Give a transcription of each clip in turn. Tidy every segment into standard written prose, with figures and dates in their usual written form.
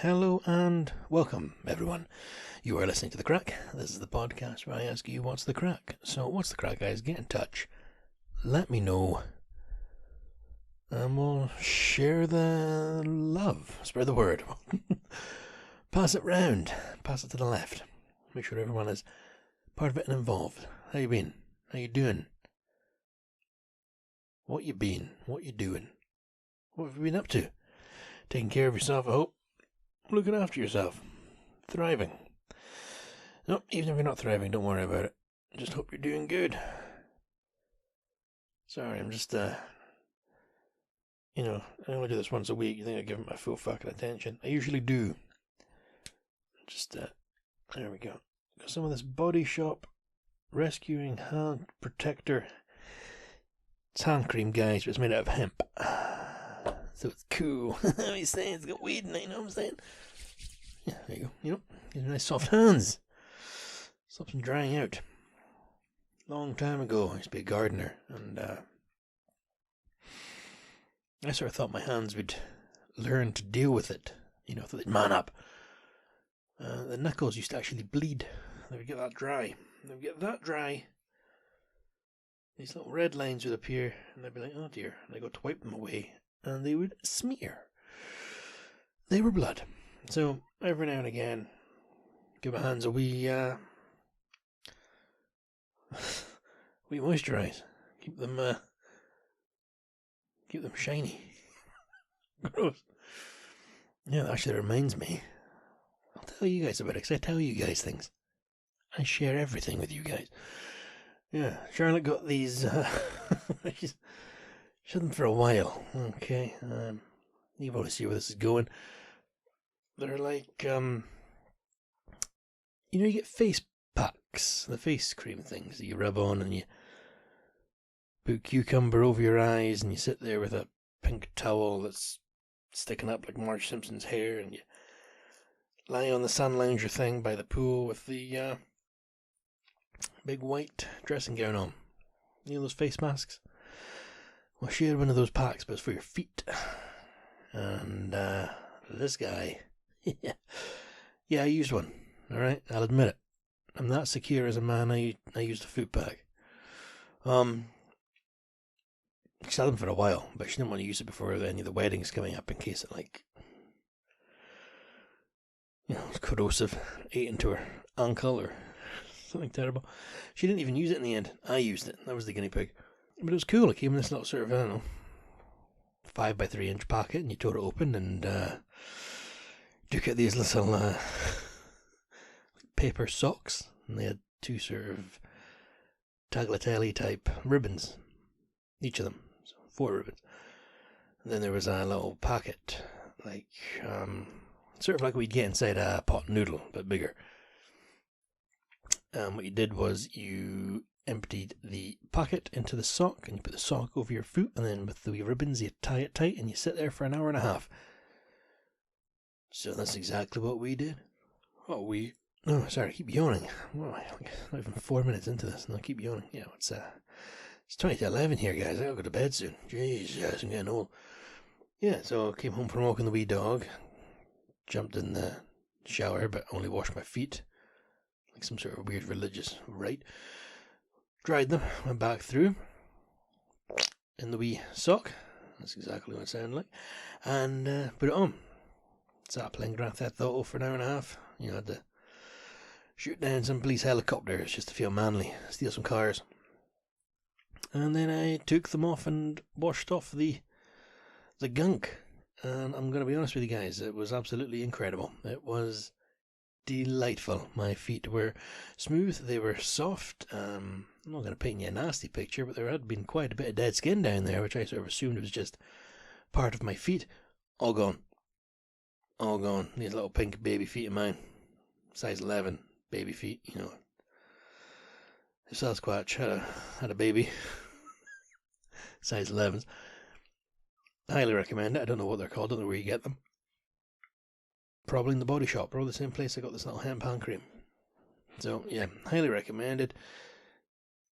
Hello and welcome, everyone. You are listening to The Crack. This is the podcast where I ask you what's the crack. So, what's the crack, guys? Get in touch. Let me know. And we'll share the love. Spread the word. Pass it round. Pass it to the left. Make sure everyone is part of it and involved. How you been? How you doing? What you been? What you doing? What have you been up to? Taking care of yourself, I hope. Looking after yourself. Thriving. No, even if you're not thriving, don't worry about it. Just hope you're doing good. Sorry, I'm just, I only do this once a week. You think I give it my full fucking attention. I usually do. Just, there we go. Got some of this Body Shop Rescuing Hand Protector. It's hand cream, guys, but it's made out of hemp. So it's cool. I'm saying it's got weed in it, you know what I'm saying? Yeah, there you go. You know, these are nice soft hands. Stops them drying out. Long time ago, I used to be a gardener, and I sort of thought my hands would learn to deal with it. You know, thought they'd man up. The knuckles used to actually bleed. They would get that dry. These little red lines would appear, and I'd be like, oh dear. And I got to wipe them away, and they would smear. They were blood. So, every now and again, give my hands a wee moisturize. Keep them shiny. Gross. Yeah, that actually reminds me. I'll tell you guys about it, because I tell you guys things. I share everything with you guys. Yeah, Charlotte got these, she's had them for a while, okay, you probably see where this is going. They're like, you get face packs, the face cream things that you rub on, and you put cucumber over your eyes, and you sit there with a pink towel that's sticking up like Marge Simpson's hair, and you lie on the sun lounger thing by the pool with the big white dressing gown on. You know those face masks? Well, she had one of those packs, but it's for your feet. And this guy, yeah, I used one. All right, I'll admit it. I'm that secure as a man. I used a footpack. She's had them for a while, but she didn't want to use it before any of the weddings coming up in case it was corrosive, ate into her ankle or something terrible. She didn't even use it in the end. I used it. That was the guinea pig. But it was cool. It came in this little sort of, 5x3 inch packet, and you tore it open and took out these little paper socks, and they had two sort of tagliatelle type ribbons, each of them, so 4 ribbons. And then there was a little packet, sort of like we'd get inside a pot noodle, but bigger. What you did was you emptied the packet into the sock, and you put the sock over your foot, and then with the wee ribbons you tie it tight, and you sit there for an hour and a half. So that's exactly what we did. Oh, sorry, I keep yawning. Well, not even 4 minutes into this, and I keep yawning. Yeah, it's 20 to 11 here, guys. I gotta go to bed soon. Jeez, guys, I'm getting old. Yeah, so I came home from walking the wee dog, jumped in the shower, but only washed my feet, like some sort of weird religious rite. Dried them, went back through, in the wee sock, that's exactly what it sounded like, and put it on. Sat playing Grand Theft Auto for an hour and a half. You know, had to shoot down some police helicopters just to feel manly, steal some cars. And then I took them off and washed off the gunk. And I'm going to be honest with you guys, it was absolutely incredible. It was delightful. My feet were smooth, they were soft. I'm not going to paint you a nasty picture, but there had been quite a bit of dead skin down there, which I sort of assumed was just part of my feet. All gone. All gone. These little pink baby feet of mine. Size 11 baby feet, The Sasquatch had a baby. Size 11s. Highly recommend it. I don't know what they're called. I don't know where you get them. Probably in the Body Shop. Probably the same place I got this little hemp hand cream. So, yeah, highly recommended.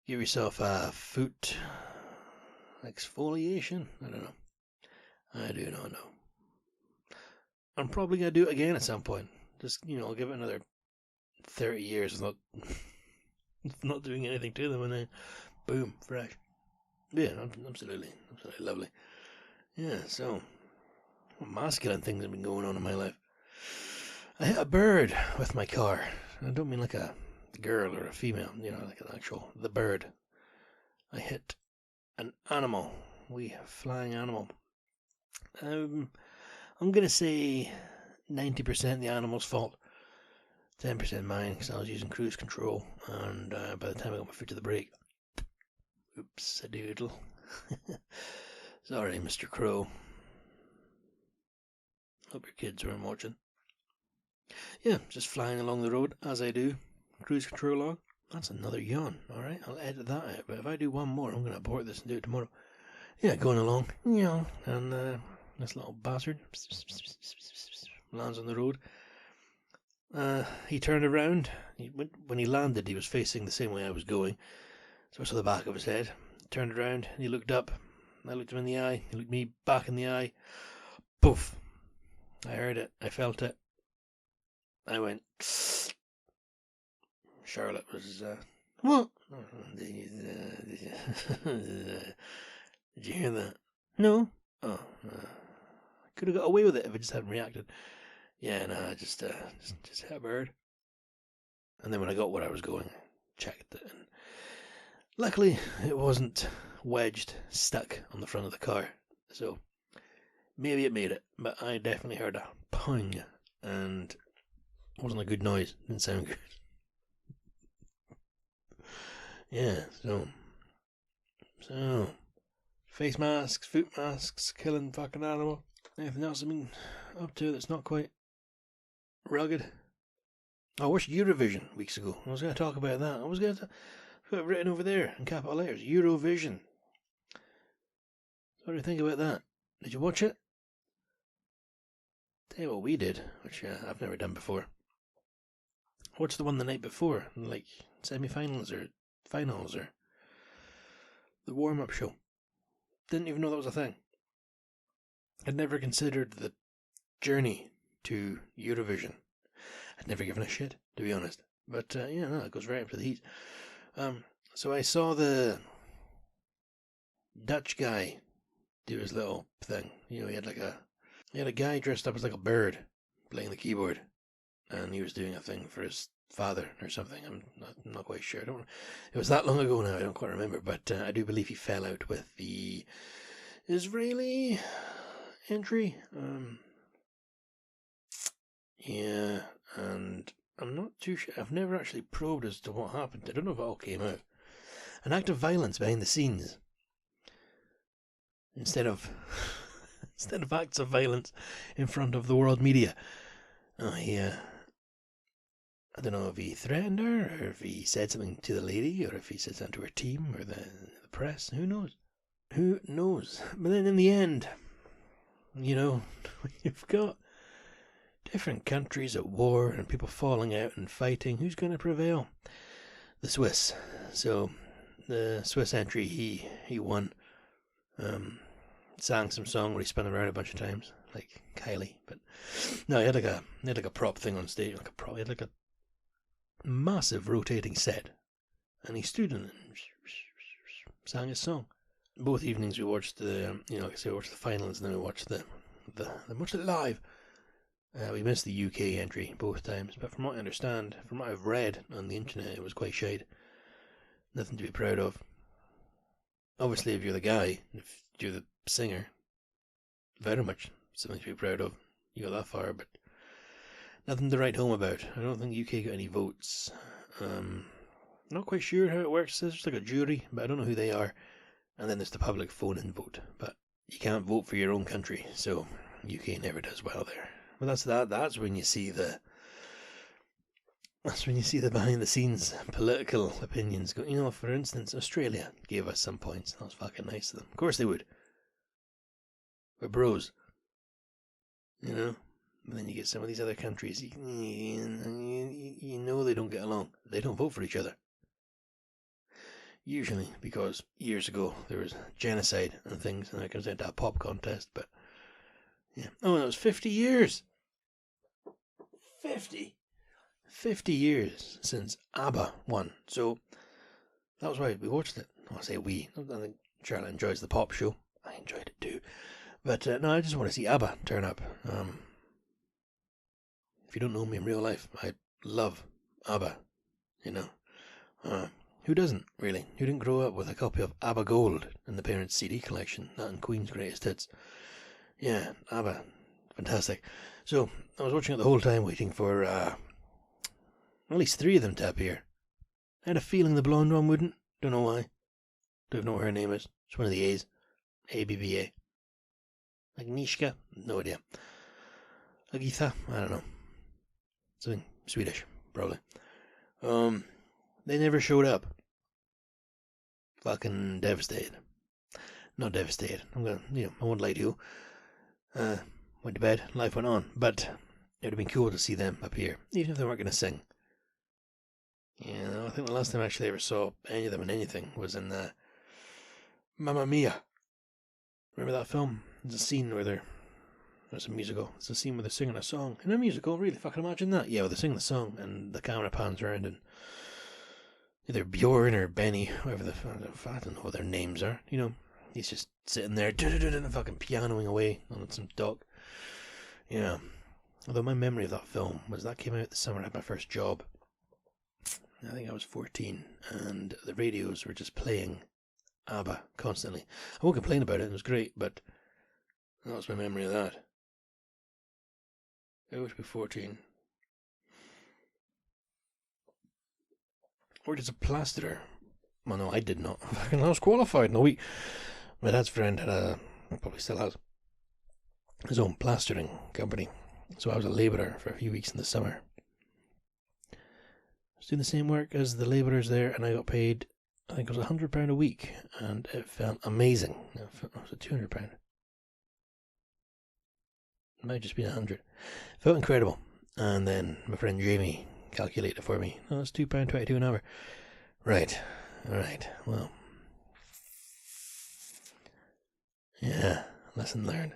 Give yourself a foot exfoliation. I don't know. I do not know. I'm probably going to do it again at some point. Just, I'll give it another 30 years of not doing anything to them, and then boom, fresh. Yeah, absolutely lovely. Yeah, so what masculine things have been going on in my life. I hit a bird with my car. I don't mean like a girl or a female, like an actual, the bird. I hit an animal, flying animal. I'm going to say 90% the animal's fault, 10% mine, because I was using cruise control, and by the time I got my foot to the brake, oops, a doodle. Sorry, Mr. Crow. Hope your kids weren't watching. Yeah, just flying along the road, as I do, cruise control on. That's another yawn, alright, I'll edit that out, but if I do one more, I'm going to abort this and do it tomorrow. Yeah, going along, and this little bastard lands on the road. He turned around. When he landed, he was facing the same way I was going, so I saw the back of his head. He turned around, and he looked up. I looked him in the eye. He looked me back in the eye. Poof! I heard it. I felt it. I went. Charlotte was. What? Did you hear that? No. Oh. Could have got away with it if I just hadn't reacted. Yeah, no, I just hit a bird. And then when I got where I was going, I checked it. And luckily, it wasn't wedged, stuck on the front of the car. So, maybe it made it. But I definitely heard a pung. And it wasn't a good noise. It didn't sound good. Yeah, so. Face masks, foot masks, killing fucking animal. Anything else I've been up to that's not quite rugged? I watched Eurovision weeks ago. I was going to talk about that. I was going to put it written over there in capital letters. Eurovison. What do you think about that? Did you watch it? Tell you what we did, which I've never done before. I watched the one the night before, like semi-finals or finals or the warm-up show. Didn't even know that was a thing. I'd never considered the journey to Eurovison. I'd never given a shit, to be honest. But, it goes right up to the heat. So I saw the Dutch guy do his little thing. He had a guy dressed up as like a bird playing the keyboard. And he was doing a thing for his father or something. I'm not quite sure. It was that long ago now, I don't quite remember. But I do believe he fell out with the Israeli entry. Yeah, and I'm not too sure. I've never actually probed as to what happened. I don't know if it all came out. An act of violence behind the scenes. Instead of acts of violence in front of the world media. Oh, yeah. I don't know if he threatened her, or if he said something to the lady, or if he said something to her team, or the press. Who knows? Who knows? But then in the end, you've got different countries at war and people falling out and fighting. Who's going to prevail? The Swiss. So the Swiss entry, he won. Sang some song where he spun around a bunch of times, like Kylie. But no, he had like a prop thing on stage, he had like a massive rotating set, and he stood and sang his song. Both evenings we watched we watched the finals, and then we watched the watched it live. We missed the UK entry both times, but from what I understand, from what I've read on the internet, it was quite shade. Nothing to be proud of. Obviously, if you're the guy, if you're the singer, very much something to be proud of. You got that far, but nothing to write home about. I don't think UK got any votes. Not quite sure how it works. There's just like a jury, but I don't know who they are. And then there's the public phone-in vote, but you can't vote for your own country, so UK never does well there. But that's when you see the behind the scenes political opinions go. For instance, Australia gave us some points. That was fucking nice of them. Of course they would. We're bros. But then you get some of these other countries, they don't get along. They don't vote for each other. Usually, because years ago there was genocide and things, and it comes down to a pop contest, but yeah. Oh, that was 50 years! 50 years since ABBA won. So that was why we watched it. I say we. I think Charlotte enjoys the pop show. I enjoyed it too. But no, I just want to see ABBA turn up. If you don't know me in real life, I love ABBA. You know. Who doesn't, really? Who didn't grow up with a copy of ABBA Gold in the parents' CD collection? That and Queen's Greatest Hits. Yeah, ABBA. Fantastic. So, I was watching it the whole time waiting for at least 3 of them to appear. I had a feeling the blonde one wouldn't. Don't know why. Don't know what her name is. It's one of the A's. A-B-B-A. Agnieszka? No idea. Agitha? I don't know. Something Swedish, probably. They never showed up. Fucking devastated. Not devastated. I won't lie to you. Went to bed, life went on. But it would have been cool to see them appear, even if they weren't going to sing. I think the last time I actually ever saw any of them in anything was in Mamma Mia. Remember that film? There's a scene where it's a musical. It's a scene where they're singing a song. In a musical, really? Fucking imagine that. Yeah, where they're singing the song and the camera pans around and either Bjorn or Benny, whoever I don't know what their names are. He's just sitting there, fucking pianoing away on some dock. Yeah. Although my memory of that film was that came out the summer I had my first job. I think I was 14, and the radios were just playing ABBA constantly. I won't complain about it, it was great, but that was my memory of that. I was 14. Worked as a plasterer. Well, no, I did not. I was qualified in a week. My dad's friend probably still has, his own plastering company. So I was a labourer for a few weeks in the summer. I was doing the same work as the labourers there, and I got paid, I think it was £100 a week, and it felt amazing. Was it £200? It might just be 100. It felt incredible. And then my friend Jamie calculated it for me. Oh, it's £2.22 an hour. Right. Alright. Well. Yeah. Lesson learned.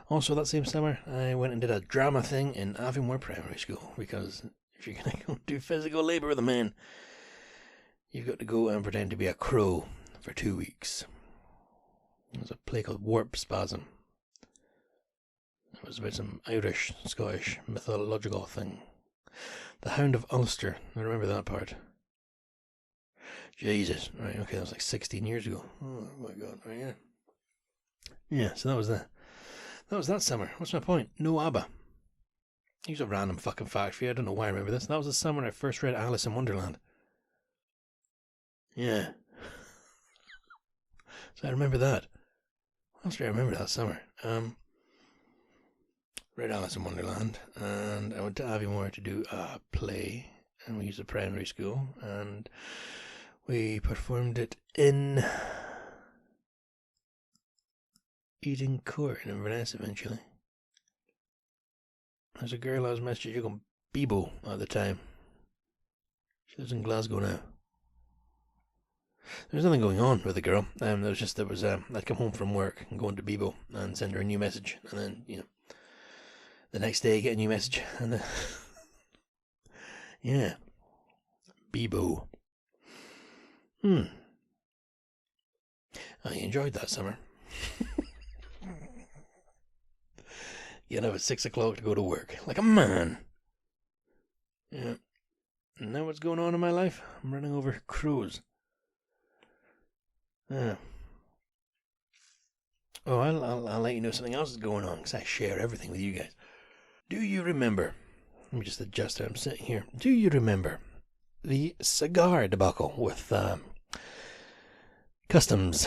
Also, that same summer, I went and did a drama thing in Aviemore Primary School, because if you're going to go do physical labour with a man, you've got to go and pretend to be a crow for 2 weeks. There's a play called Warp Spasm. It was about some Irish, Scottish mythological thing. The Hound of Ulster. I remember that part. Jesus. Right, okay, that was like 16 years ago. Oh my god, right, yeah. Yeah, so that was that summer. What's my point? No ABBA. Here's a random fucking fact for you. I don't know why I remember this. That was the summer I first read Alice in Wonderland. Yeah. So I remember that. What else do I remember that summer? Read Alice in Wonderland, and I went to Aviemore to do a play, and we used a primary school, and we performed it in Eden Court in Inverness eventually. There's a girl I was messaging called Bebo at the time. She lives in Glasgow now. There's nothing going on with the girl. I'd come home from work and go into Bebo and send her a new message, and then, the next day get a new message, and then yeah. Bebo. I enjoyed that summer. Get up at 6 o'clock to go to work. Like a man. Yeah. And now what's going on in my life? I'm running over crows. Yeah. Oh, I'll let you know something else is going on, because I share everything with you guys. Do you remember, let me just adjust how I'm sitting here. Do you remember the cigar debacle with Customs?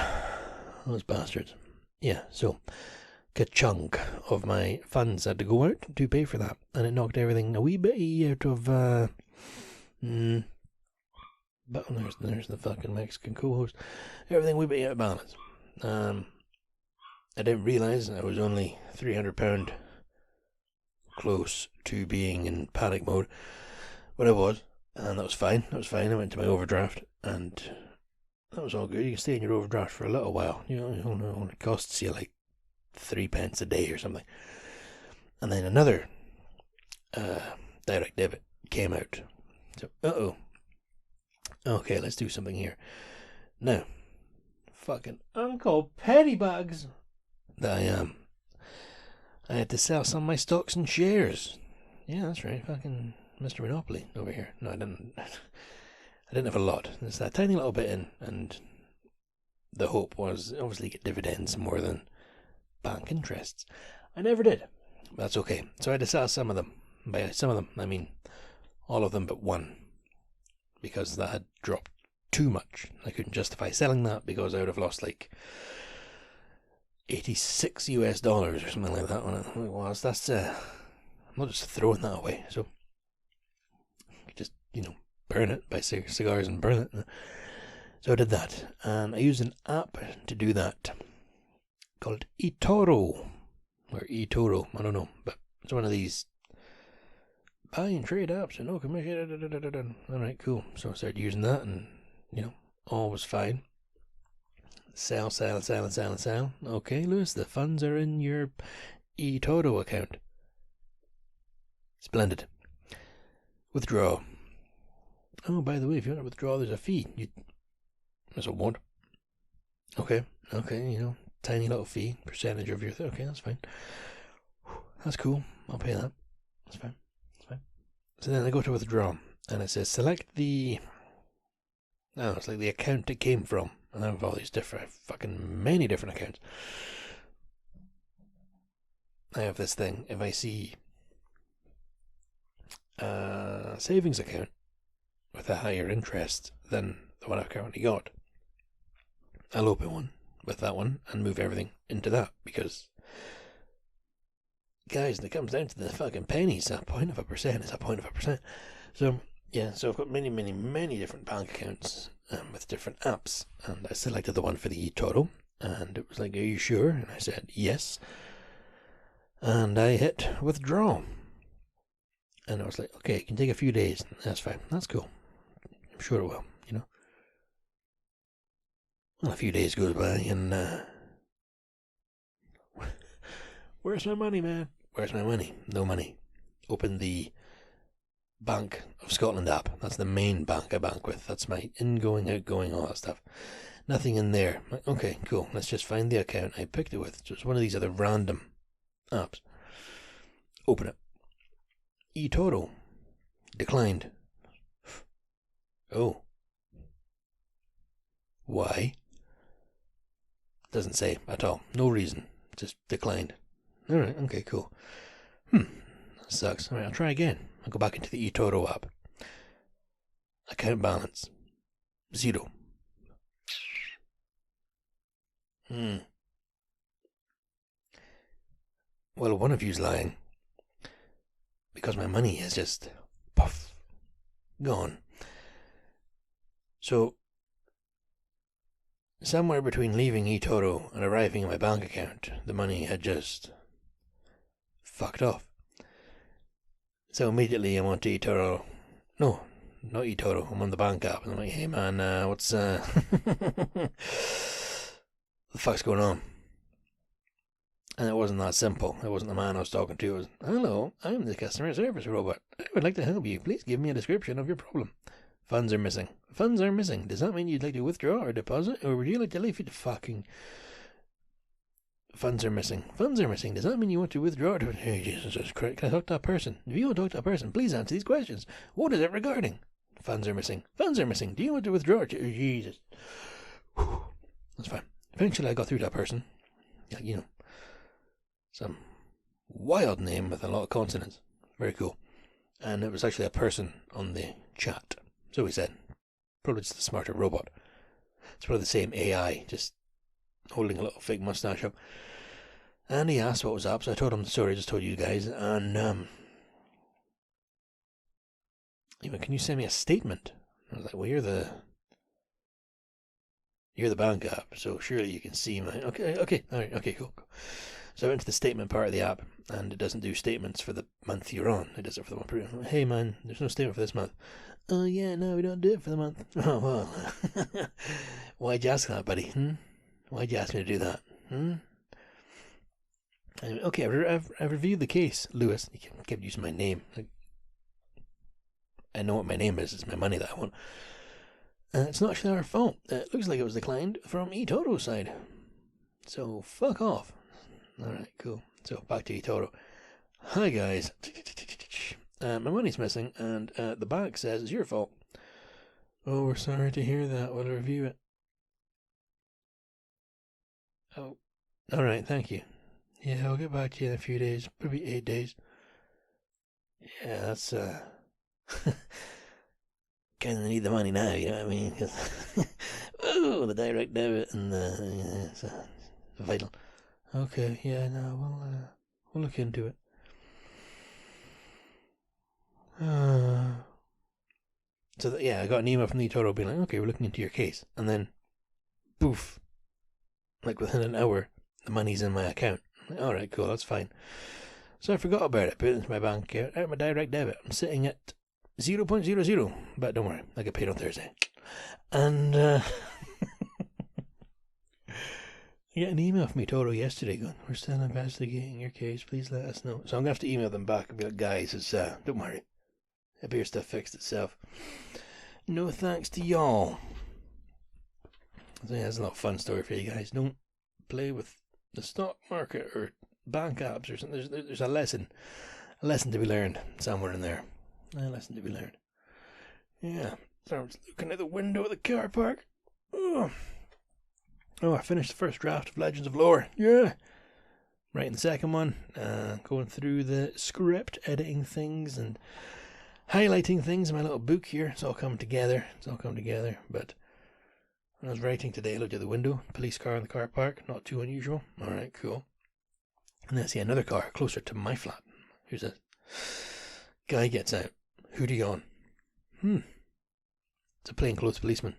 Those bastards. Yeah, so ka-chunk of my funds had to go out to pay for that, and it knocked everything a wee bit out of but there's the fucking Mexican co-host. Everything a wee bit out of balance. I didn't realise I was only £300 close to being in panic mode, but I was, and that was fine. I went to my overdraft, and that was all good. You can stay in your overdraft for a little while. It only costs you like 3 pence a day or something. And then another direct debit came out. So, okay, let's do something here. Now, fucking Uncle Pettybugs that I am. I had to sell some of my stocks and shares. Yeah, that's right, fucking Mr. Monopoly over here. No, I didn't. I didn't have a lot. There's that tiny little bit in, and the hope was obviously get dividends more than bank interests. I never did. But that's okay. So I had to sell some of them. By some of them, I mean all of them but one, because that had dropped too much. I couldn't justify selling that because I would have lost like $86 or something like that when it was. That's I'm not just throwing that away. So just burn it, buy cigars and burn it. So I did that, and I used an app to do that called eToro or eToro. I don't know, but it's one of these buy and trade apps and no commission. All right, cool. So I started using that, and all was fine. Sell. Okay, Lewis, the funds are in your eToro account. Splendid. Withdraw. Oh, by the way, if you want to withdraw, there's a fee. That's a won't. Okay, tiny little fee, percentage of your okay, that's fine. That's cool. I'll pay that. That's fine. So then I go to withdraw, and it says select the. No, it's like the account it came from, and I have all these many different accounts. I have this thing. If I see a savings account with a higher interest than the one I've currently got, I'll open one with that one and move everything into that, because guys, when it comes down to the fucking pennies, a 0.1% is a 0.1%. So yeah, so I've got many different bank accounts with different apps, and I selected the one for the eToro, and it was like, are you sure? And I said yes, and I hit withdraw, and I was like, okay, it can take a few days. That's fine, that's cool, I'm sure it will. Well, a few days goes by, and where's my money, man? Where's my money? No money. Open the Bank of Scotland app. That's the main bank I bank with. That's my ingoing, outgoing, all that stuff. Nothing in there. Okay, cool. Let's just find the account I picked it with. So it's one of these other random apps. Open it. eToro. Declined. Oh. Why? Doesn't say at all. No reason. Just declined. Alright, okay, cool. That sucks. Alright, I'll try again. I'll go back into the eToro app. Account balance. 0. Well, one of you's lying. Because my money is just puff. Gone. So somewhere between leaving eToro and arriving in my bank account, the money had just fucked off. So immediately I'm on to eToro. No, not eToro. I'm on the bank app, and I'm like, hey man, what's what the fuck's going on? And it wasn't that simple. It wasn't the man I was talking to. It was, hello, I'm the customer service robot. I would like to help you. Please give me a description of your problem. Funds are missing. Funds are missing. Does that mean you'd like to withdraw or deposit? Or would you like to leave it fucking... Funds are missing. Funds are missing. Does that mean you want to withdraw? Hey, Jesus Christ. Can I talk to that person? If you want to talk to that person, please answer these questions. What is it regarding? Funds are missing. Funds are missing. Do you want to withdraw? Jesus. Whew. That's fine. Eventually I got through to that person. Yeah, some wild name with a lot of consonants. Very cool. And it was actually a person on the chat. So he said, probably just a smarter robot. It's probably the same AI, just holding a little fake mustache up. And he asked what was up, so I told him the story I just told you guys. And even, can you send me a statement? I was like, well, you're the bank app, so surely you can see my... Okay, alright, okay, cool. So I went to the statement part of the app, and it doesn't do statements for the month you're on. It does it for the month. Hey man, there's no statement for this month. Oh yeah, no, we don't do it for the month. Oh well. Why'd you ask that, buddy? Why'd you ask me to do that? Okay, I've reviewed the case, Lewis. You kept using my name. I know what my name is. It's my money that I want. It's not actually our fault. It looks like it was declined from eToro's side. So, fuck off. Alright, cool. So, back to eToro. Hi, guys. My money's missing, and the bank says it's your fault. Oh, we're sorry to hear that. We'll review it. Oh, alright, thank you. Yeah, I'll get back to you in a few days. Probably 8 days. Yeah, that's, kind of need the money now, you know what I mean? Cause oh, the direct debit and it's vital. Okay, yeah, no, we'll look into it. So yeah, I got an email from the eToro being like, okay, we're looking into your case, and then, poof, like within an hour, the money's in my account. Like, all right, cool, that's fine. So I forgot about it, put it into my bank account, out my direct debit. I'm sitting at 0.00, but don't worry, I get paid on Thursday. And I get an email from eToro yesterday going, we're still investigating your case, please let us know. So I'm going to have to email them back and be like, guys, it's, don't worry, I bet your stuff fixed itself. No thanks to y'all. So yeah, that's a lot of fun story for you guys. Don't play with the stock market or bank apps or something. There's a lesson to be learned somewhere in there. A lesson to be learned. Yeah. So I'm just looking at the window of the car park. Oh, I finished the first draft of Legends of Lore. Yeah. Writing the second one. Going through the script, editing things, and highlighting things in my little book here. It's all come together. But when I was writing today, I looked at the window. Police car in the car park. Not too unusual. Alright, cool. And then I see another car closer to my flat. Who's this? Guy gets out. Hoodie on. It's a plainclothes policeman.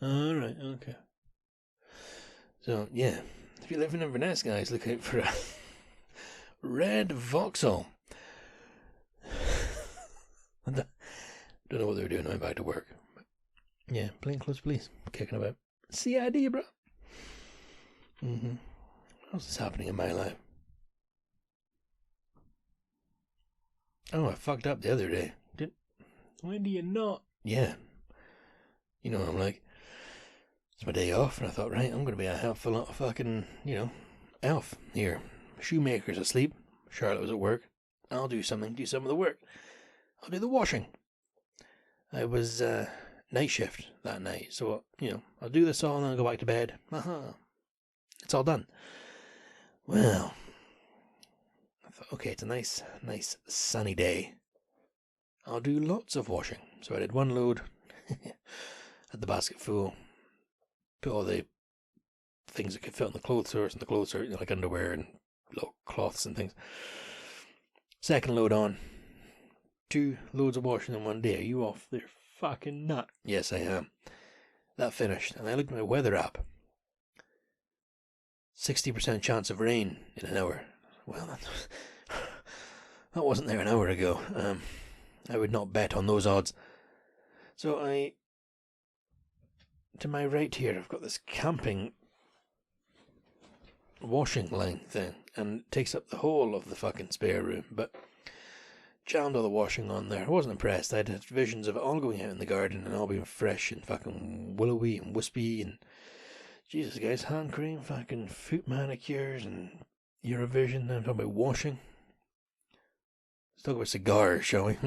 Alright, okay. So, yeah. If you live in Inverness, guys, look out for a red Vauxhall. I don't know what they were doing. I went back to work. But yeah, plainclothes police. Kicking about. CID, bro. What else is happening in my life? Oh, I fucked up the other day. When do you not? Yeah. You know what I'm like. It's my day off, and I thought, right, I'm going to be a helpful lot of fucking, elf here. Shoemaker's asleep. Charlotte was at work. I'll do some of the work. I'll do the washing. I was night shift that night, so, I'll do this all and then I'll go back to bed. It's all done. Well, I thought, okay, it's a nice sunny day. I'll do lots of washing. So I did one load, had the basket full, put all the things that could fit on the clothes horse and the clothes horse, like underwear and little cloths and things. Second load on. 2 loads of washing in one day. Are you off there fucking nut? Yes, I am. That finished, and I looked at my weather app. 60% chance of rain in an hour. Well, that wasn't there an hour ago. I would not bet on those odds. So to my right here, I've got this camping washing line thing, and it takes up the whole of the fucking spare room, but jammed all the washing on there. I wasn't impressed. I'd had visions of it all going out in the garden and all being fresh and fucking willowy and wispy and Jesus, guys, hand cream, fucking foot manicures and Eurovision. I'm talking about washing. Let's talk about cigars, shall we?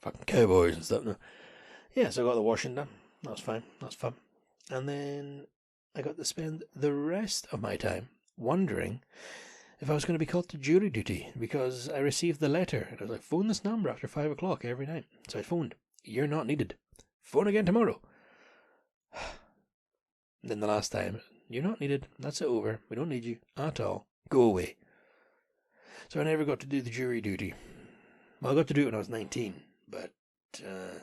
Fucking cowboys and stuff. No. Yeah, so I got the washing done. That was fine. That's fun. And then I got to spend the rest of my time wondering if I was going to be called to jury duty because I received the letter. And I was like, phone this number after 5 o'clock every night. So I phoned. You're not needed. Phone again tomorrow. And then the last time, you're not needed. That's it over. We don't need you at all. Go away. So I never got to do the jury duty. Well, I got to do it when I was 19, but I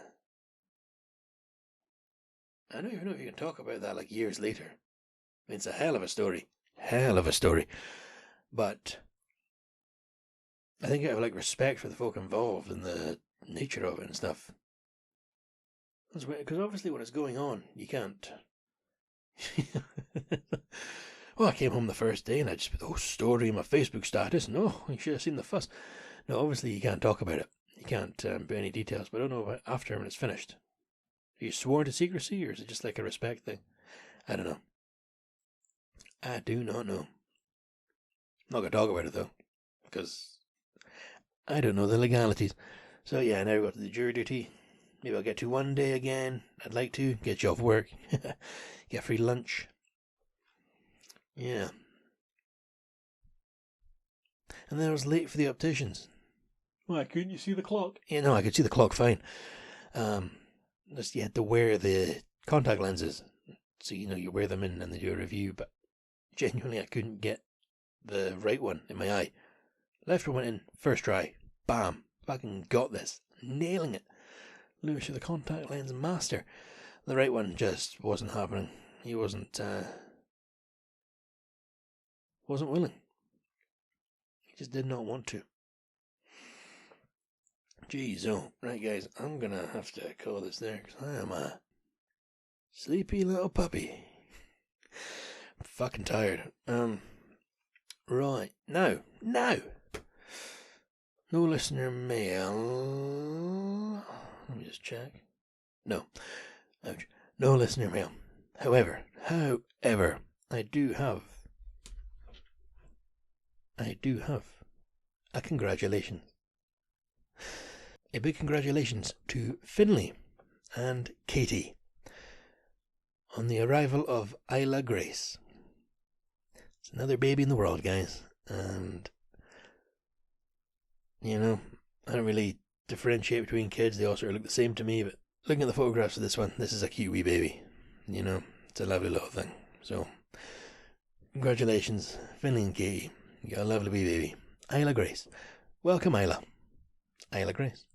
don't even know if you can talk about that like years later. I mean, it's a hell of a story. Hell of a story. But I think I have like respect for the folk involved and the nature of it and stuff. Because obviously when it's going on, you can't. Well, I came home the first day and I just put the whole story in my Facebook status. No, you should have seen the fuss. No, obviously you can't talk about it. You can't put any details, but I don't know about after when it's finished. Are you sworn to secrecy, or is it just like a respect thing? I don't know. I do not know. I'm not going to talk about it, though, because I don't know the legalities. So, yeah, now we've got to the jury duty. Maybe I'll get to one day again. I'd like to. Get you off work. Get free lunch. Yeah. And then I was late for the opticians. Why, couldn't you see the clock? Yeah, no, I could see the clock fine. Just you had to wear the contact lenses. So, you wear them in and they do a review, but genuinely I couldn't get the right one in my eye. Left one went in, first try. Bam. Fucking got this. Nailing it. Lewis, you're the contact lens master. The right one just wasn't happening. He wasn't willing. He just did not want to. Jeez, oh, right guys, I'm gonna have to call this there, because I am a sleepy little puppy. I'm fucking tired. Right, now, no listener mail. Let me just check. No, ouch, no listener mail. However, I do have a congratulations. A big congratulations to Finley and Katie on the arrival of Isla Grace. It's another baby in the world, guys. And, I don't really differentiate between kids. They all sort of look the same to me. But looking at the photographs of this one, this is a cute wee baby. It's a lovely little thing. So, congratulations, Finley and Katie. You got a lovely wee baby. Isla Grace. Welcome, Isla. Isla Grace.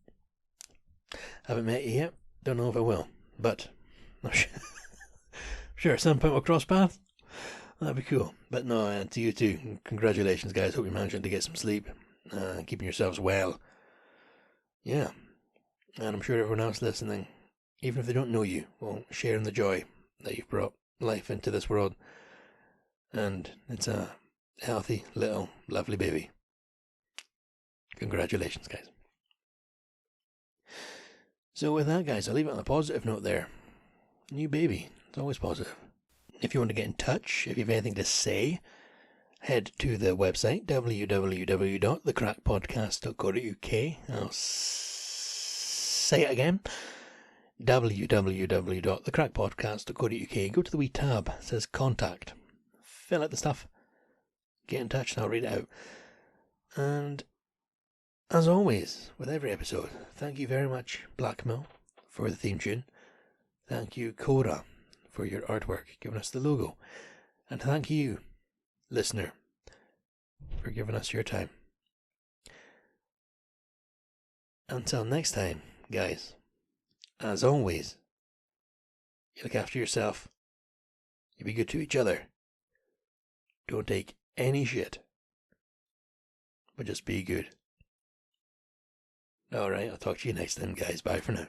Haven't met you yet. Don't know if I will. But I'm sure at some point we'll cross paths. That'd be cool. But no, to you too. Congratulations, guys. Hope you're managing to get some sleep. Keeping yourselves well. Yeah. And I'm sure everyone else listening, even if they don't know you, will share in the joy that you've brought life into this world. And it's a healthy, little, lovely baby. Congratulations, guys. So with that, guys, I'll leave it on a positive note there. New baby. It's always positive. If you want to get in touch, if you have anything to say, head to the website, www.thecrackpodcast.co.uk. I'll say it again. www.thecrackpodcast.co.uk. Go to the wee tab. It says contact. Fill out the stuff. Get in touch and I'll read it out. And as always, with every episode, thank you very much, Blackmill, for the theme tune. Thank you, Cora, for your artwork, giving us the logo. And thank you, listener, for giving us your time. Until next time, guys, as always, you look after yourself, you be good to each other, don't take any shit, but just be good. Alright, I'll talk to you next time, guys. Bye for now.